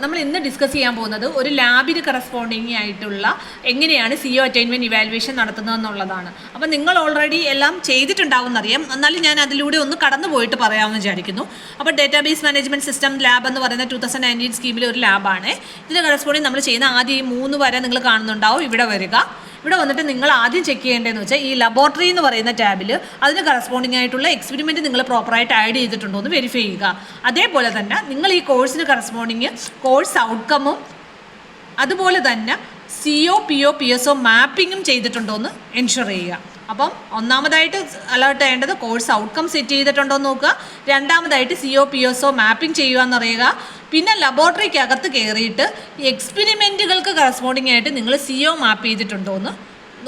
നമ്മൾ ഇന്ന് ഡിസ്കസ് ചെയ്യാൻ പോകുന്നത് ഒരു ലാബിന് കറസ്പോണ്ടിങ് ആയിട്ടുള്ള എങ്ങനെയാണ് CO അറ്റൈൻമെൻറ്റ് ഇവാലുവേഷൻ നടത്തുന്നതെന്നുള്ളതാണ്. അപ്പോൾ നിങ്ങൾ ഓൾറെഡി എല്ലാം ചെയ്തിട്ടുണ്ടാവുമെന്നറിയാം, എന്നാലും ഞാൻ അതിലൂടെ ഒന്ന് കടന്നു പോയിട്ട് പറയാമെന്ന് വിചാരിക്കുന്നു. അപ്പോൾ ഡേറ്റാബേസ് മാനേജ്മെൻറ്റ് സിസ്റ്റം ലാബ് എന്ന് പറയുന്ന 2019 സ്കീമിലെ ഒരു ലാബാണ്. ഇതിന് കറസ്പോണ്ടിങ് നമ്മൾ ചെയ്യുന്ന ആദ്യം ഈ 3 വര നിങ്ങൾ കാണുന്നുണ്ടാവും. ഇവിടെ വരിക. ഇവിടെ വന്നിട്ട് നിങ്ങൾ ആദ്യം ചെക്ക് ചെയ്യേണ്ടതെന്ന് വെച്ചാൽ ഈ ലബോറട്ടറി എന്ന് പറയുന്ന ടാബിൽ അതിന് കറസ്പോണ്ടിങ് ആയിട്ടുള്ള എക്സ്പെരിമെൻറ്റ് നിങ്ങൾ പ്രോപ്പറായിട്ട് ആഡ് ചെയ്തിട്ടുണ്ടോ എന്ന് വെരിഫൈ ചെയ്യുക. അതേപോലെ തന്നെ നിങ്ങൾ ഈ കോഴ്സിന് കറസ്പോണ്ടിങ് കോഴ്സ് ഔട്ട്കമും അതുപോലെ തന്നെ CO PO PSO മാപ്പിങ്ങും ചെയ്തിട്ടുണ്ടോ എന്ന് എൻഷുർ ചെയ്യുക. അപ്പം ഒന്നാമതായിട്ട് അലേർട്ട് ചെയ്യേണ്ടത് കോഴ്സ് ഔട്ട്കം സെറ്റ് ചെയ്തിട്ടുണ്ടോ എന്ന് നോക്കുക. രണ്ടാമതായിട്ട് CO PSO മാപ്പിംഗ് ചെയ്യുക എന്നറിയുക. പിന്നെ ലബോറട്ടറിക്ക് അകത്ത് കയറിയിട്ട് എക്സ്പെരിമെൻറ്റുകൾക്ക് കറസ്പോണ്ടിങ് ആയിട്ട് നിങ്ങൾ CO മാപ്പ് ചെയ്തിട്ടുണ്ടോ എന്ന്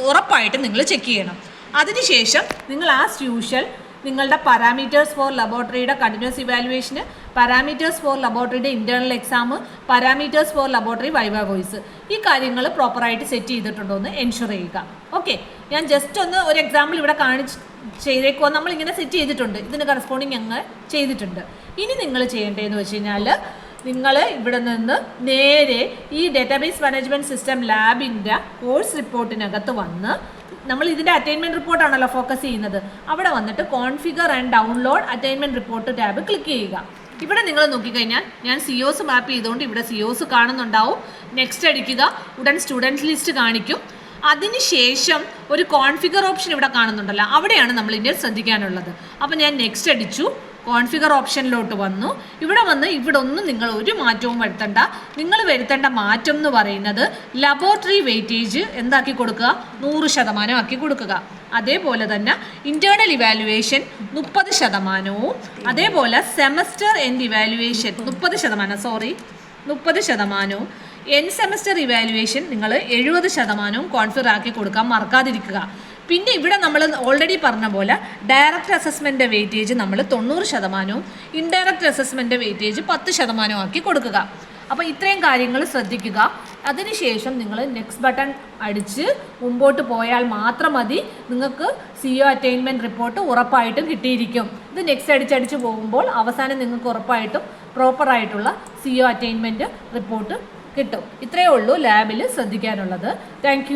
ഉറപ്പായിട്ട് നിങ്ങൾ ചെക്ക് ചെയ്യണം. അതിനുശേഷം നിങ്ങൾ ആസ് യൂഷ്വൽ നിങ്ങളുടെ പാരാമീറ്റേഴ്സ് ഫോർ ലബോറട്ടറിയുടെ കണ്ടിന്യൂസ് ഇവാലുവേഷന്, പാരാമീറ്റേഴ്സ് ഫോർ ലബോറട്ടറിയുടെ internal exam, parameters for laboratory viva voce, ഈ കാര്യങ്ങൾ പ്രോപ്പറായിട്ട് സെറ്റ് ചെയ്തിട്ടുണ്ടോ എന്ന് എൻഷുർ ചെയ്യുക. ഓക്കെ, ഞാൻ ജസ്റ്റ് ഒരു എക്സാമ്പിൾ ഇവിടെ ചെയ്തേക്കുമോ. നമ്മളിങ്ങനെ സെറ്റ് ചെയ്തിട്ടുണ്ട്, ഇതിന് കറസ്പോണ്ടിങ് അങ്ങ് ചെയ്തിട്ടുണ്ട്. ഇനി നിങ്ങൾ ചെയ്യേണ്ടതെന്ന് വെച്ച് കഴിഞ്ഞാൽ നിങ്ങൾ ഇവിടെ നിന്ന് നേരെ ഈ ഡേറ്റാബേസ് മാനേജ്മെൻറ്റ് സിസ്റ്റം ലാബിൻ്റെ കോഴ്സ് റിപ്പോർട്ടിനകത്ത് വന്ന്, നമ്മൾ ഇതിൻ്റെ അറ്റൈൻമെൻറ്റ് റിപ്പോർട്ടാണല്ലോ ഫോക്കസ് ചെയ്യുന്നത്, അവിടെ വന്നിട്ട് configure and download attainment report tab click ചെയ്യുക. ഇവിടെ നിങ്ങൾ നോക്കിക്കഴിഞ്ഞാൽ ഞാൻ COs മാപ്പ് ചെയ്തുകൊണ്ട് ഇവിടെ COs കാണുന്നുണ്ടാവും. നെക്സ്റ്റ് അടിക്കുക, ഉടൻ സ്റ്റുഡൻസ് ലിസ്റ്റ് കാണിക്കും. അതിനുശേഷം ഒരു കോൺഫിഗർ ഓപ്ഷൻ ഇവിടെ കാണുന്നുണ്ടല്ലോ, അവിടെയാണ് നമ്മൾ ഇതിൻ്റെ ശ്രദ്ധിക്കാനുള്ളത്. അപ്പോൾ ഞാൻ നെക്സ്റ്റ് അടിച്ചു, കോൺഫിഗർ ഓപ്ഷനിലോട്ട് വന്നു. ഇവിടെ ഒന്നും നിങ്ങൾ ഒരു മാറ്റവും വരുത്തണ്ട. നിങ്ങൾ വരുത്തേണ്ട മാറ്റം എന്ന് പറയുന്നത് ലബോറട്ടറി വെയിറ്റേജ് എന്താക്കി കൊടുക്കുക, 100% ആക്കി കൊടുക്കുക. അതേപോലെ തന്നെ ഇൻറ്റേർണൽ ഇവാലുവേഷൻ 30%, അതേപോലെ semester end evaluation 30%, N semester evaluation നിങ്ങൾ 70% കോൺഫിഗർ ആക്കി കൊടുക്കാൻ മറക്കാതിരിക്കുക. പിന്നെ ഇവിടെ നമ്മൾ ഓൾറെഡി പറഞ്ഞ പോലെ ഡയറക്റ്റ് അസസ്മെൻ്റ് വെയിറ്റേജ് നമ്മൾ 90%, ഇൻഡയറക്റ്റ് അസസ്മെൻ്റ് വെയിറ്റേജ് 10% ആക്കി കൊടുക്കുക. അപ്പോൾ ഇത്രയും കാര്യങ്ങൾ ശ്രദ്ധിക്കുക. അതിനുശേഷം നിങ്ങൾ നെക്സ്റ്റ് ബട്ടൺ അടിച്ച് മുമ്പോട്ട് പോയാൽ മാത്രം മതി, നിങ്ങൾക്ക് CO അറ്റൈൻമെൻറ്റ് റിപ്പോർട്ട് ഉറപ്പായിട്ടും കിട്ടിയിരിക്കും. ഇത് നെക്സ്റ്റ് അടിച്ചടിച്ച് പോകുമ്പോൾ അവസാനം നിങ്ങൾക്ക് ഉറപ്പായിട്ടും പ്രോപ്പറായിട്ടുള്ള CO അറ്റൈൻമെൻറ്റ് റിപ്പോർട്ട് കിട്ടും. ഇത്രയേ ഉള്ളൂ ലാബിൽ ശ്രദ്ധിക്കാനുള്ളത്. താങ്ക്